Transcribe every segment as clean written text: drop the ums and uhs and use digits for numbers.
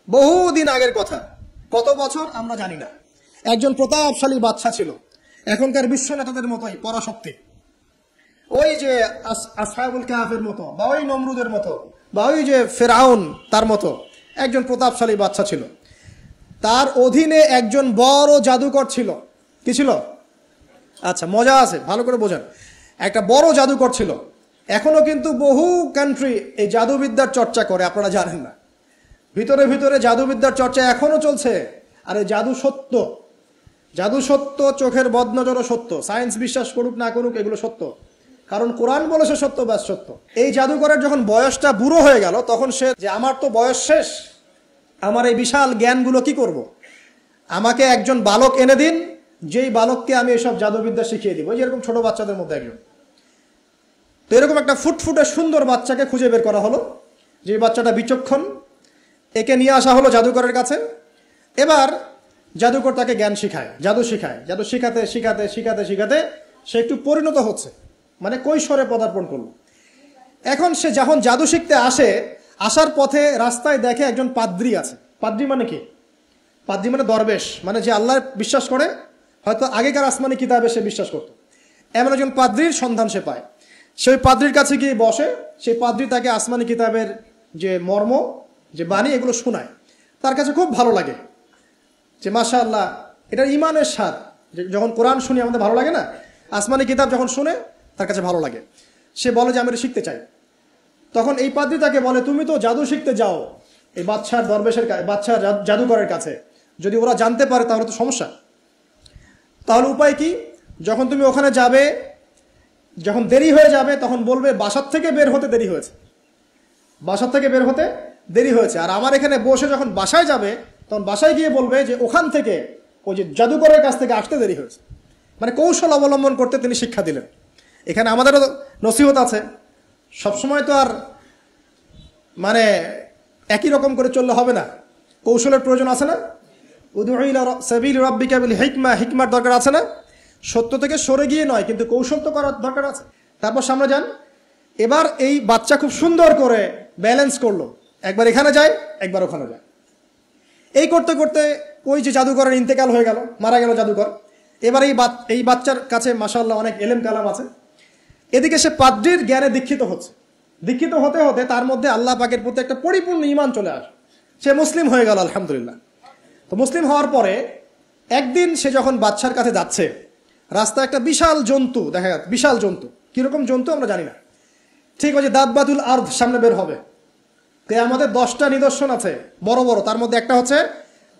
বহুদিন আগের কথা, কত বছর আমরা জানি না। একজন প্রতাপশালী বাদশা ছিল, এখনকার বিশ্ব নেতাদের মতোই পরাশক্তি, ওই যে আসহাবুল কাহফের মতো, বা ওই নমরুদের মতো, বা ওই যে ফেরাউন, তার মতো একজন প্রতাপশালী বাদশা ছিল। তার অধীনে একজন বড় জাদুকর ছিল। কি ছিল? আচ্ছা, মজা আছে, ভালো করে বোঝেন। একটা বড় জাদুকর ছিল। এখনো কিন্তু বহু কান্ট্রি এই জাদুবিদ্যার চর্চা করে, আপনারা জানেন না। ভিতরে ভিতরে জাদুবিদ্যার চর্চা এখনো চলছে। আর এই জাদু সত্য, জাদু সত্য, চোখের বদনজরও সত্য। সায়েন্স বিশ্বাস করুক না করুক, এগুলো সত্য, কারণ কোরআন বলেছে সত্য, ব্যাস সত্য। এই জাদুকরের যখন বয়সটা বুড়ো হয়ে গেল, তখন সে যে আমার তো বয়স শেষ, আমার এই বিশাল জ্ঞানগুলো কি করব, আমাকে একজন বালক এনে দিন, যেই বালককে আমি এসব জাদুবিদ্যা শিখিয়ে দিব। যেরকম ছোট বাচ্চাদের মধ্যে একজন। তো এরকম একটা ফুটফুটে সুন্দর বাচ্চাকে খুঁজে বের করা হলো, যে বাচ্চাটা বিচক্ষণ। একে নিয়ে আসা হলো জাদুকরের কাছে। এবার জাদুকর তাকে জ্ঞান শিখায়, জাদু শিখায়। জাদু শিখাতে শিখাতে শিখাতে শিখাতে সে একটু পরিণত হচ্ছে, মানে কৈশোরে পদার্পণ করলো। এখন সে যখন জাদু শিখতে আসে, আসার পথে রাস্তায় দেখে একজন পাদ্রী আছে। পাদ্রী মানে কি? পাদ্রী মানে দরবেশ, মানে যে আল্লাহ বিশ্বাস করে, হয়তো আগেকার আসমানি কিতাবে সে বিশ্বাস করত। এমন একজন পাদ্রীর সন্ধান সে পায়। সেই পাদ্রীর কাছে গিয়ে বসে। সেই পাদ্রী তাকে আসমানি কিতাবের যে মর্ম, যে বাণী, এগুলো শোনায়। তার কাছে খুব ভালো লাগে, যে মাশাআল্লাহ, এটা ইমানের স্বাদ। যখন কোরআন শুনি আমাদের ভালো লাগে না, আসমানি কিতাব যখন শুনে তার কাছে ভালো লাগে। সে বলে যে আমি এটা শিখতে চাই। তখন এই পাদ্রী তাকে বলে, তুমি তো জাদু শিখতে যাও এই বাদশার দরবেশের, বাদশার জাদুকরের কাছে, যদি ওরা জানতে পারে তাহলে তো সমস্যা। তাহলে উপায় কি? যখন তুমি ওখানে যাবে, যখন দেরি হয়ে যাবে, তখন বলবে বাসার থেকে বের হতে দেরি হয়েছে, বাসার থেকে বের হতে দেরি হয়েছে। আর আমার এখানে বসে যখন বাসায় যাবে, তখন বাসায় গিয়ে বলবে যে ওখান থেকে, ওই যে জাদুকরের কাছ থেকে আসতে দেরি হয়েছে। মানে কৌশল অবলম্বন করতে তিনি শিক্ষা দিলেন। এখানে আমাদেরও নসিহত আছে, সবসময় তো আর মানে একই রকম করে চললে হবে না, কৌশলের প্রয়োজন আছে না? উদউ ইলা সাবিল রাব্বিকা বিল হিকমা, হিকমার দরকার আছে না? সত্য থেকে সরে গিয়ে নয়, কিন্তু কৌশল তো করার দরকার আছে। তারপর সামনে যান। এবার এই বাচ্চা খুব সুন্দর করে ব্যালেন্স করলো, একবার এখানে যায়, একবার ওখানে যায়। এই করতে করতে ওই যে জাদুকরের ইন্তেকাল হয়ে গেল, মারা গেল জাদুকর। এবার এই বাচ্চার কাছে মাশাআল্লাহ অনেক এলেম কালাম আছে। এদিকে সে পাদ্রীর জ্ঞানে দীক্ষিত হচ্ছে। দীক্ষিত হতে হতে তার মধ্যে আল্লাহ পাকের প্রতি একটা পরিপূর্ণ ঈমান চলে আসে। সে মুসলিম হয়ে গেল, আলহামদুলিল্লাহ। তো মুসলিম হওয়ার পরে একদিন সে যখন বাদশার কাছে যাচ্ছে, রাস্তায় একটা বিশাল জন্তু দেখা যাচ্ছে। বিশাল জন্তু, কিরকম জন্তু আমরা জানি না। ঠিক ওই যে দাব্বাতুল আরদ সামনে বের হবে, আমাদের 10টা নিদর্শন আছে বড় বড়, তার মধ্যে একটা হচ্ছে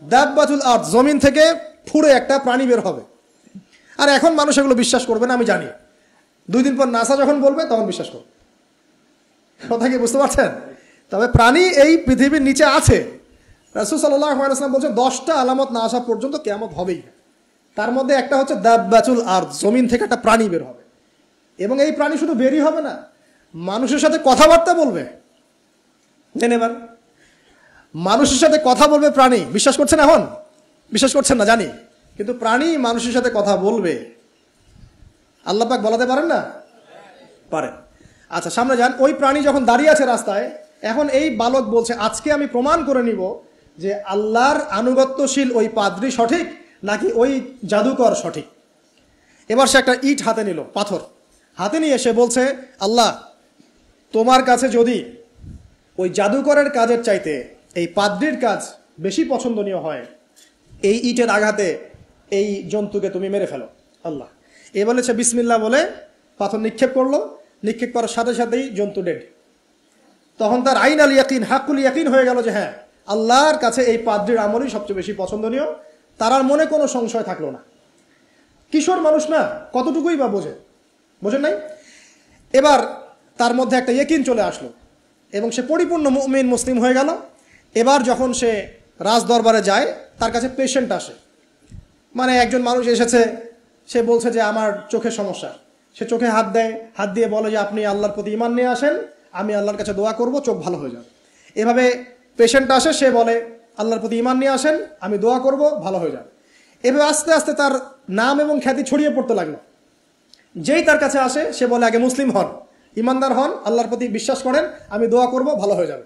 দাব্বাতুল আরদ, জমিন থেকে ফুড়ে একটা প্রাণী বের হবে। আর এখন মানুষ এগুলো বিশ্বাস করবে না, আমি জানি। 2 দিন পর নাসা যখন বলবে তখন বিশ্বাস করবে। কথা কি বুঝতে পারছেন? তবে প্রাণী এই পৃথিবীর নিচে আছে। রাসূল সাল্লাল্লাহু আলাইহি ওয়াসাল্লাম বলছেন 10টা আলামত না আসা পর্যন্ত কিয়ামত হবেই। তার মধ্যে একটা হচ্ছে দাব্বাতুল আরদ, জমিন থেকে একটা প্রাণী বের হবে। এবং এই প্রাণী শুধু বেরই হবে না, মানুষের সাথে কথাবার্তা বলবে। এবার মানুষের সাথে কথা বলবে প্রাণী। বিশ্বাস করছেন? এখন বিশ্বাস করছেন না জানি, কিন্তু প্রাণী মানুষের সাথে কথা বলবে। আল্লাহ পাক বলাতে পারেন না? পারেন। আচ্ছা, সামনে যান। ওই প্রাণী যখন দাঁড়িয়ে আছে রাস্তায়, এখন এই বালক বলছে আজকে আমি প্রমাণ করে নিব যে আল্লাহর আনুগত্যশীল ওই পাদ্রী সঠিক নাকি ওই জাদুকর সঠিক। এবার সে একটা ইট হাতে নিল, পাথর হাতে নিয়ে সে বলছে, আল্লাহ, তোমার কাছে যদি ওই জাদুকরের কাজের চাইতে এই পাদ্রীর কাজ বেশি পছন্দনীয় হয়, এই ইটের আঘাতে এই জন্তুকে তুমি মেরে ফেলো আল্লাহ। এ বলেছে বিসমিল্লাহ বলে পাথর নিক্ষেপ করলো। নিক্ষেপ করার সাথে সাথেই জন্তু ডেড। তখন তার আইন আল ইয়াকিন, হাক্কুল ইয়াকিন হয়ে গেল যে হ্যাঁ, আল্লাহর কাছে এই পাদ্রীর আমলই সবচেয়ে বেশি পছন্দনীয়। তার আর মনে কোনো সংশয় থাকলো না। কিশোর মানুষ না, কতটুকুই বা বোঝেন নাই? এবার তার মধ্যে একটা ইয়াকিন চলে আসলো এবং সে পরিপূর্ণ মুমিন, মুসলিম হয়ে গেল। এবার যখন সে রাজ দরবারে যায়, তার কাছে পেশেন্ট আসে। মানে একজন মানুষ এসেছে, সে বলছে যে আমার চোখের সমস্যা। সে চোখে হাত দেয়, হাত দিয়ে বলে যে আপনি আল্লাহর প্রতি ঈমান নিয়ে আসেন, আমি আল্লাহর কাছে দোয়া করব, চোখ ভালো হয়ে যাবে। এভাবে পেশেন্ট আসে, সে বলে আল্লাহর প্রতি ঈমান নিয়ে আসেন, আমি দোয়া করব, ভালো হয়ে যাবে। এভাবে আস্তে আস্তে তার নাম এবং খ্যাতি ছড়িয়ে পড়তে লাগলো। যেই তার কাছে আসে, সে বলে আগে মুসলিম হন, ইমানদার হন, আল্লাহর প্রতি বিশ্বাস করেন, আমি দোয়া করব, ভালো হয়ে যাবে।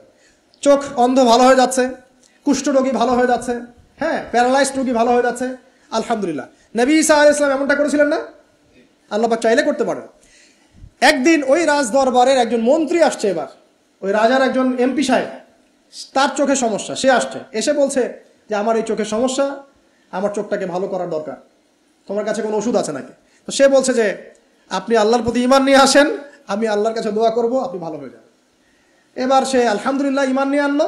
চোখ অন্ধ ভালো হয়ে যাচ্ছে। কুষ্ঠ রোগী ভালো হয়ে যাচ্ছে, হ্যাঁ, প্যারালাইজড রোগী ভালো হয়ে যাচ্ছে, আলহামদুলিল্লাহ। নবী ঈসা আলাইহিস সালাম এমনটা করেছিলেন না? আল্লাহ পাক চাইলে করতে পারেন। একদিন ওই রাজ দরবারের একজন মন্ত্রী আসছে, এবার ওই রাজার একজন এমপি সাহেব, তার চোখে সমস্যা, সে আসছে, এসে বলছে যে আমার এই চোখের সমস্যা, আমার চোখটাকে ভালো করার দরকার, তোমার কাছে কোনো ওষুধ আছে নাকি? তো সে বলছে যে আপনি আল্লাহর প্রতি ঈমান নিয়ে আসেন, আমি আল্লাহর কাছে দোয়া করব, আপনি ভালো হয়ে যাবেন। এবার সে আলহামদুলিল্লাহ ঈমান নিয়ে আনলো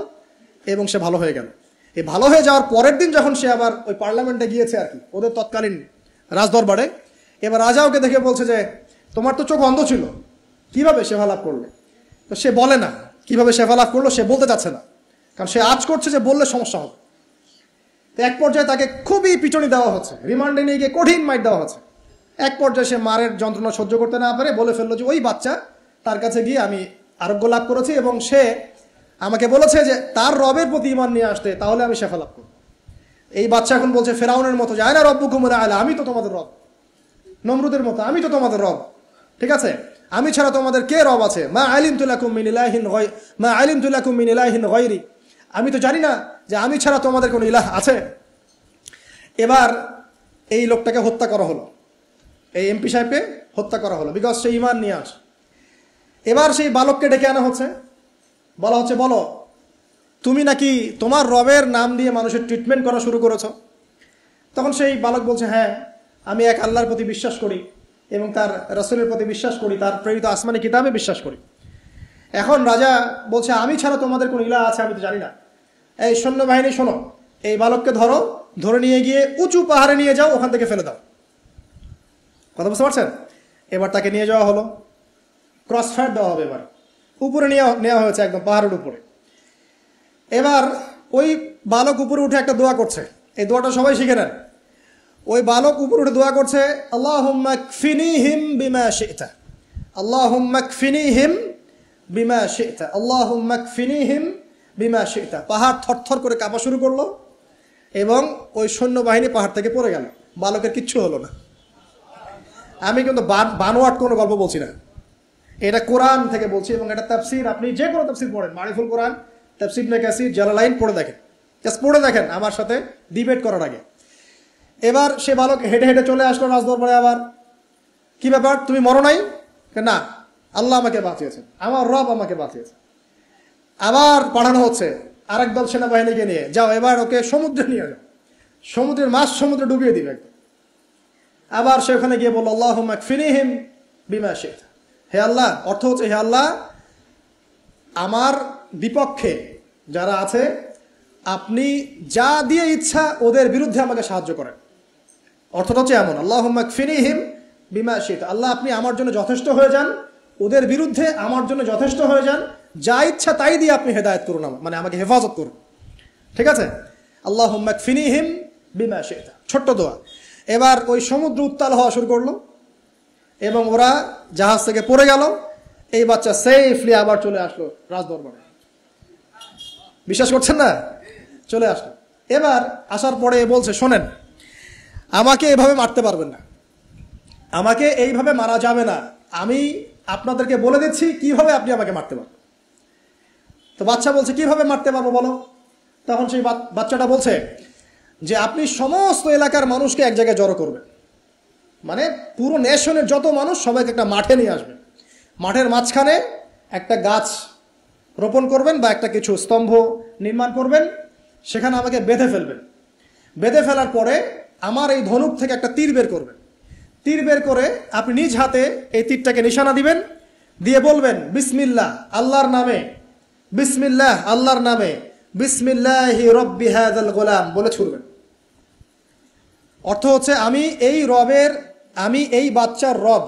এবং সে ভালো হয়ে গেল। এই ভালো হয়ে যাওয়ার পরের দিন যখন সে আবার ওই পার্লামেন্টে গিয়েছে আর কি, ওদের তৎকালীন রাজদরবারে, এবার রাজা ওকে দেখে বলছে যে তোমার তো চোখ অন্ধ ছিল, কিভাবে সেবা লাভ করলে? তো সে বলে না কিভাবে সেবা লাভ করলো, সে বলতে চাচ্ছে না, কারণ সে আজ করছে যে বললে সমস্যা হবে। তো এক পর্যায়ে তাকে খুবই পিটুনি দেওয়া হচ্ছে, রিমান্ডে নিয়ে গিয়ে কঠিন মাইট দেওয়া হচ্ছে। এক পর্যায়ে সে মারের যন্ত্রণা সহ্য করতে না পারে বলে ফেললো যে ওই বাচ্চা, তার কাছে গিয়ে আমি আরোগ্য লাভ করেছি এবং সে আমাকে বলেছে যে তার রবের প্রতি ঈমান নিয়ে আসতে, তাহলে আমি শেফা লাভ করব। এই বাচ্চা এখন বলছে ফেরাউনের মতো, যায় না রব্বুকুমুল আলা, আমি তো তোমাদের রব, নমরুদের মতো আমি তো তোমাদের রব, ঠিক আছে, আমি ছাড়া তোমাদের কে রব আছে? মা আলিমতু লাকুম মিন ইলাহিন গায়রি, আমি তো জানি না যে আমি ছাড়া তোমাদের কোনো ইলাহ আছে। এবার এই লোকটাকে হত্যা করা হলো, এই এমপি সাহেবকে হত্যা করা হলো, বিকজ সে ঈমান নিয়ে আসে। এবার সেই বালককে ডেকে আনা হচ্ছে, বলা হচ্ছে বলো তুমি নাকি তোমার রবের নাম দিয়ে মানুষের ট্রিটমেন্ট করা শুরু করেছো? তখন সেই বালক বলছে হ্যাঁ, আমি এক আল্লাহর প্রতি বিশ্বাস করি এবং তার রাসূলের প্রতি বিশ্বাস করি, তার প্রেরিত আসমানি কিতাবে বিশ্বাস করি। এখন রাজা বলছে আমি ছাড়া তোমাদের কোন ইলাহ আছে আমি তো জানি না। এই সৈন্যবাহিনী শোনো, এই বালককে ধরো, ধরে নিয়ে গিয়ে উঁচু পাহাড়ে নিয়ে যাও, ওখান থেকে ফেলে দাও। কথা বুঝতে পারছেন? এবার তাকে নিয়ে যাওয়া হলো, ক্রস ফায়ার দেওয়া হবে, এবার উপরে নেওয়া হয়েছে, একদম পাহাড়ের উপরে। এবার ওই বালক উপরে উঠে একটা দোয়া করছে, এই দোয়াটা সবাই শিখে নেন। ওই বালক উপরে উঠে দোয়া করছে আল্লাহুম্মা কফিনিহিম বিমা শি'তা, আল্লাহুম্মা কফিনিহিম বিমা শি'তা, আল্লাহুম্মা কফিনিহিম বিমা শি'তা। পাহাড় থরথর করে কাঁপা শুরু করলো এবং ওই সৈন্যবাহিনী পাহাড় থেকে পড়ে গেল, বালকের কিচ্ছু হলো না। আমি কিন্তু বানোয়াট কোনো গল্প বলছি না, এটা কোরআন থেকে বলছি এবং এটা তাফসীর, আপনি যে কোনো তাফসীর পড়েন, মারিফুল কোরআন, তাফসীর ইবনে কাসির, জালালাইন পড়ে দেখেন, জাস্ট পড়ে দেখেন আমার সাথে ডিবেট করার আগে। এবার সে বালক হেঁটে হেঁটে চলে আসলো রাজদরবারে। আবার কি ব্যাপার, তুমি মরো নাই? না, আল্লাহ আমাকে বাঁচিয়েছেন, আমার রব আমাকে বাঁচিয়েছে। আবার পাঠানো হচ্ছে আরেক দল সেনাবাহিনীকে নিয়ে, যাও এবার ওকে সমুদ্রে নিয়ে যাও, সমুদ্রের মাছ সমুদ্রে ডুবিয়ে দিবে একদম। আবার সে ওখানে গিয়ে বলল আল্লাহুম্মা কফিনিহিম বিমা শি'তা, হে আল্লাহ, অর্থ হচ্ছে হে আল্লাহ আমার বিপক্ষে যারা আছে আপনি যা দিয়ে ইচ্ছা ওদের বিরুদ্ধে আমাকে সাহায্য করেন। অর্থটা হচ্ছে এমন, আল্লাহুম্মা কফিনিহিম বিমা শি'তা, আল্লাহ আপনি আমার জন্য যথেষ্ট হয়ে যান, ওদের বিরুদ্ধে আমার জন্য যথেষ্ট হয়ে যান, যা ইচ্ছা তাই দিয়ে আপনি হেদায়েত করুন, মানে আমাকে হেফাজত করুন, ঠিক আছে? আল্লাহুম্মা কফিনিহিম বিমা শি'তা, ছোট্ট দোয়া। এবার ওই সমুদ্র উত্তাল হওয়া শুরু করলো এবং ওরা জাহাজ থেকে পড়ে গেল। এই বাচ্চা সেফলি আবার চলে আসলো রাজদরবারে, বিশ্বাস করছেন না? চলে আসলো। এবার আসার পরে বলছে শোনেন, আমাকে এভাবে মারতে পারবেন না, আমাকে এইভাবে মারা যাবে না, আমি আপনাদেরকে বলে দিচ্ছি কিভাবে আপনি আমাকে মারতে পারবেন। তো বাচ্চা বলছে কিভাবে মারতে পারবো বলো? তখন সেই বাচ্চাটা বলছে যে আপনি সমস্ত এলাকার মানুষকে এক জায়গায় জড়ো করবেন, মানে পুরো নেশনের যত মানুষ সবাইকে একটা মাঠে নিয়ে আসবেন, মাঠের মাঝখানে একটা গাছ রোপণ করবেন বা একটা কিছু স্তম্ভ নির্মাণ করবেন, সেখানে আমাকে বেঁধে ফেলবেন। বেঁধে ফেলার পরে আমার এই ধনুক থেকে একটা তীর বের করবেন, তীর বের করে আপনি নিজ হাতে এই তীরটাকে নিশানা দিবেন, দিয়ে বলবেন বিসমিল্লাহ আল্লাহর নামে, বিসমিল্লাহ আল্লাহর নামে, বিসমিল্লাহি রব্বি হাযাল গোলাম বলে ছুড়বেন। অর্থ হচ্ছে আমি এই বাচ্চার রব,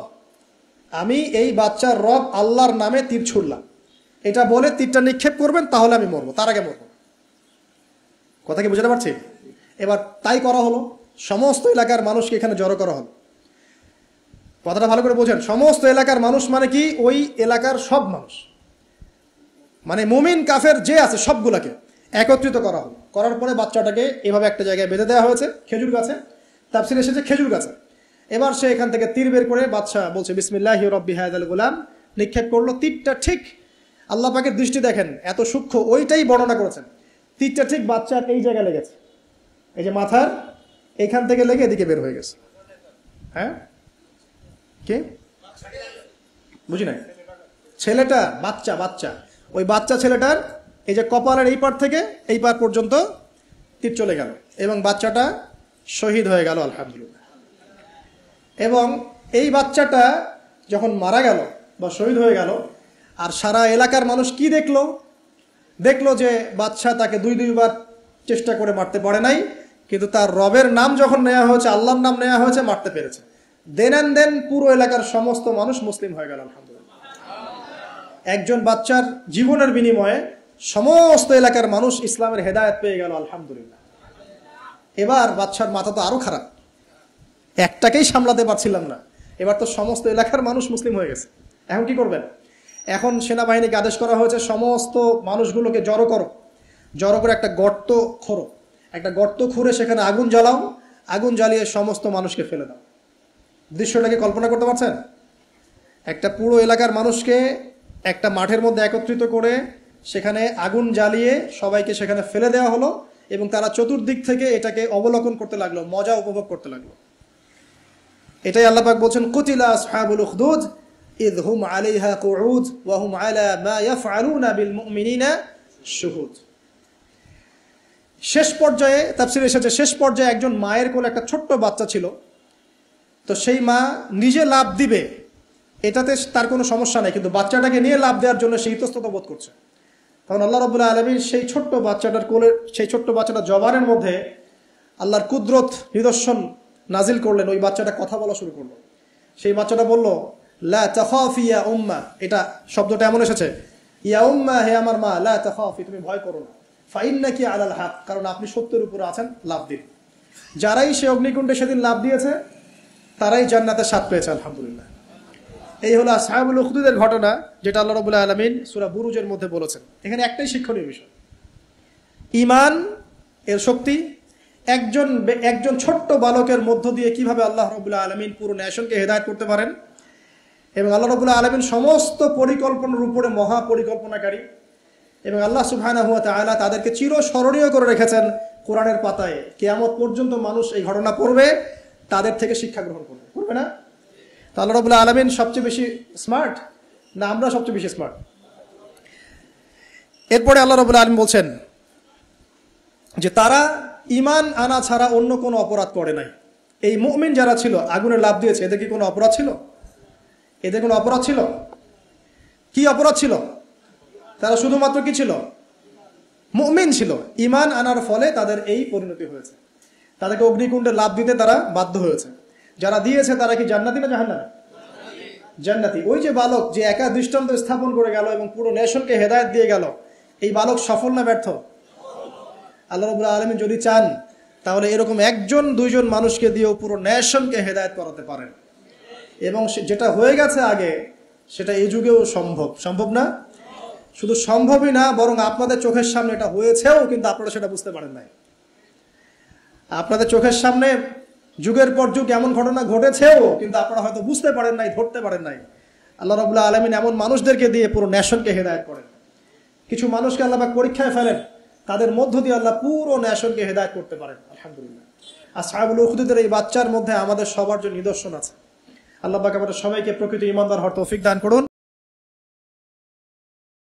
আমি এই বাচ্চার রব আল্লাহর নামে তীর ছুড়লাম, এটা বলে তীরটা নিক্ষেপ করবেন, তাহলে আমি মরবো, তার আগে মরবো। কথা কি বুঝতে পারছি? এবার তাই করা হলো, সমস্ত এলাকার মানুষকে এখানে জড়ো করা হলো। কথাটা ভালো করে বোঝেন, সমস্ত এলাকার মানুষ মানে কি ওই এলাকার সব মানুষ, মানে মুমিন কাফের যে আছে সবগুলাকে একত্রিত করা হলো। করার পরে বাচ্চাটাকে এভাবে একটা জায়গায় বেঁধে দেওয়া হয়েছে, খেজুর গাছে, তাফসীরে এসেছে খেজুর গাছে। এবার সে এখান থেকে তীর বের করে বাদশা বলছে বিসমিল্লাহি রব্বি হাযাল গোলাম, নিক্ষেপ করলো। তীরটা ঠিক আল্লাহ পাকের দৃষ্টি দেখেন এত সূক্ষ্ম, ওইটাই বর্ণনা করেছেন, তীরটা ঠিক বাচ্চার এই জায়গায় লেগেছে, এই যে মাথার এখান থেকে লেগে এদিকে বের হয়ে গেছে। হ্যাঁ, কি বুঝি নাই? ছেলেটা বাচ্চা ওই বাচ্চা ছেলেটার এই যে কপালের এই পার থেকে এই পার পর্যন্ত তীর চলে গেল এবং বাচ্চাটা শহীদ হয়ে গেল, আলহামদুলিল্লাহ। এবং এই বাচ্চাটা যখন মারা গেল বা শহীদ হয়ে গেল, আর সারা এলাকার মানুষ কি দেখলো যে বাচ্চা তাকে দুইবার চেষ্টা করে মারতে পারে নাই, কিন্তু তার রবের নাম যখন নেওয়া হয়েছে, আল্লাহর নাম নেওয়া হয়েছে, মারতে পেরেছে। দেন পুরো এলাকার সমস্ত মানুষ মুসলিম হয়ে গেল, আলহামদুলিল্লাহ। একজন বাচ্চার জীবনের বিনিময়ে সমস্ত এলাকার মানুষ ইসলামের হেদায়েত পেয়ে গেল, আলহামদুলিল্লাহ। এবার বাচ্চার মাথা তো আরো খারাপ, একটাকেই সামলাতে পারছিলাম না, এবার তো সমস্ত এলাকার মানুষ মুসলিম হয়ে গেছে। এখন কি করবেন? এখন সেনাবাহিনীকে আদেশ করা হয়েছে সমস্ত মানুষগুলোকে জড়ো করে একটা গর্ত খুঁড়ে সেখানে আগুন জ্বালাও, আগুন জ্বালিয়ে সমস্ত মানুষকে ফেলে দাও। দৃশ্যটাকে কল্পনা করতে পারছেন? একটা পুরো এলাকার মানুষকে একটা মাঠের মধ্যে একত্রিত করে সেখানে আগুন জ্বালিয়ে সবাইকে সেখানে ফেলে দেওয়া হলো এবং তারা চতুর্দিক থেকে এটাকে অবলোকন করতে লাগলো, মজা উপভোগ করতে লাগলো। এটাই আল্লাহ পাক বলছেন, কুতিলা আসহাবুল উখদুদ ইয হুম আলাইহা কুউদ ওয়া হুম আলা মা ইয়াফআলুনা বিল মুমিনিনা শুহুদ। শেষ পর্যায়ে তাফসীরে এসেছে, শেষ পর্যায়ে একজন মায়ের কোলে একটা ছোট্ট বাচ্চা ছিল। তো সেই মা নিজে লাফ দিবে এটাতে তার কোনো সমস্যা নেই, কিন্তু বাচ্চাটাকে নিয়ে লাফ দেওয়ার জন্য সে ইতস্তত বোধ করছে। তখন আল্লাহ রাব্বুল আলামিন সেই ছোট্ট বাচ্চাটার কোলে, সেই ছোট্ট বাচ্চাটার জবানের মধ্যে আল্লাহর কুদরত নিদর্শন নাজিল করলেন। ওই বাচ্চাটা কথা বলা শুরু করলো। সেই বাচ্চাটা বলল, লা তাখাফি ইয়া উম্মা। এটা শব্দটা এমন এসেছে, ইয়া উম্মা, হে আমার মা, লা তাখাফি, তুমি ভয় করো না, ফাইন্নাকি আলাল হক, কারণ আপনি সত্যের উপরে আছেন, লাভ দিন। যারাই সে অগ্নিকুণ্ডে সেদিন লাভ দিয়েছে তারাই জান্নাতের স্বাদ পেয়েছে, আলহামদুলিল্লাহ। এই হলো আসহাবুল উখদুদের ঘটনা, যেটা আল্লাহ রাব্বুল আলামিন সূরা বুরুজের মধ্যে বলেছেন। এখানে একটাই শিক্ষণীয় বিষয়, ঈমান এর শক্তি একজন ছোট্ট বালকের মধ্য দিয়ে কিভাবে আল্লাহ রাব্বুল আলামিন পুরো নেশনকে হেদায়েত করতে পারেন। এবং আল্লাহ রাব্বুল আলামিন সমস্ত পরিকল্পনার উপরে মহা পরিকল্পনাকারী, এবং আল্লাহ সুবহানাহু ওয়া তাআলা তাদেরকে চিরস্মরণীয় করে রেখেছেন কোরআনের পাতায়। কিয়ামত পর্যন্ত মানুষ এই ঘটনা পড়বে, তাদের থেকে শিক্ষা গ্রহণ করবে না? তো আল্লাহ রাব্বুল আলামিন সবচেয়ে বেশি স্মার্ট না আমরা সবচেয়ে বেশি স্মার্ট? এরপরে আল্লাহ রাব্বুল আলামিন বলছেন যে তারা ঈমান আনা ছাড়া অন্য কোনো অপরাধ করে নাই। এই মুমিন যারা ছিল, আগুনে লাফ দিয়েছে, এদের কি কোনো অপরাধ ছিল? এদের কোনো অপরাধ ছিল? কি অপরাধ ছিল? তারা শুধুমাত্র কি ছিল? মুমিন ছিল। ঈমান আনার ফলে তাদের এই পরিণতি হয়েছে, তাদেরকে অগ্নিকুণ্ডে লাফ দিতে তারা বাধ্য হয়েছে। যারা দিয়েছে তারা কি জান্নাতি না জাহান্নামী? জান্নাতি। ওই যে বালক যে একা দৃষ্টান্ত স্থাপন করে গেল এবং পুরো নেশনকে হেদায়েত দিয়ে গেল, এই বালক সফল না ব্যর্থ? আল্লাহ রাব্বুল আলামিন যদি চান তাহলে এরকম একজন দুইজন মানুষকে দিয়েও পুরো নেশনকে হেদায়েত করাতে পারেন। এবং যেটা হয়ে গেছে আগে সেটা এই যুগেও সম্ভব না? শুধু সম্ভবই না, বরং আপনাদের চোখের সামনে এটা হয়েছেও, কিন্তু আপনারা সেটা বুঝতে পারেন নাই। আপনাদের চোখের সামনে যুগের পর যুগ এমন ঘটনা ঘটেছেও, কিন্তু আপনারা হয়তো বুঝতে পারেন নাই, ধরতে পারেন নাই। আল্লাহ রাব্বুল আলামিন এমন মানুষদেরকে দিয়ে পুরো নেশনকে হেদায়েত করেন। কিছু মানুষকে আল্লাহ পাক পরীক্ষায় ফেলেন, তাদের মধ্য দিয়ে আল্লাহ পুরো নেশনকে হেদায়েত করতে পারেন, আলহামদুলিল্লাহ। আসহাবুল উখদুদের এই বাচ্চার মধ্যে আমাদের সবার জন্য নিদর্শন আছে। আল্লাহ পাক আমাদের সবাইকে প্রকৃত ঈমানদার হওয়ার তৌফিক দান করুন।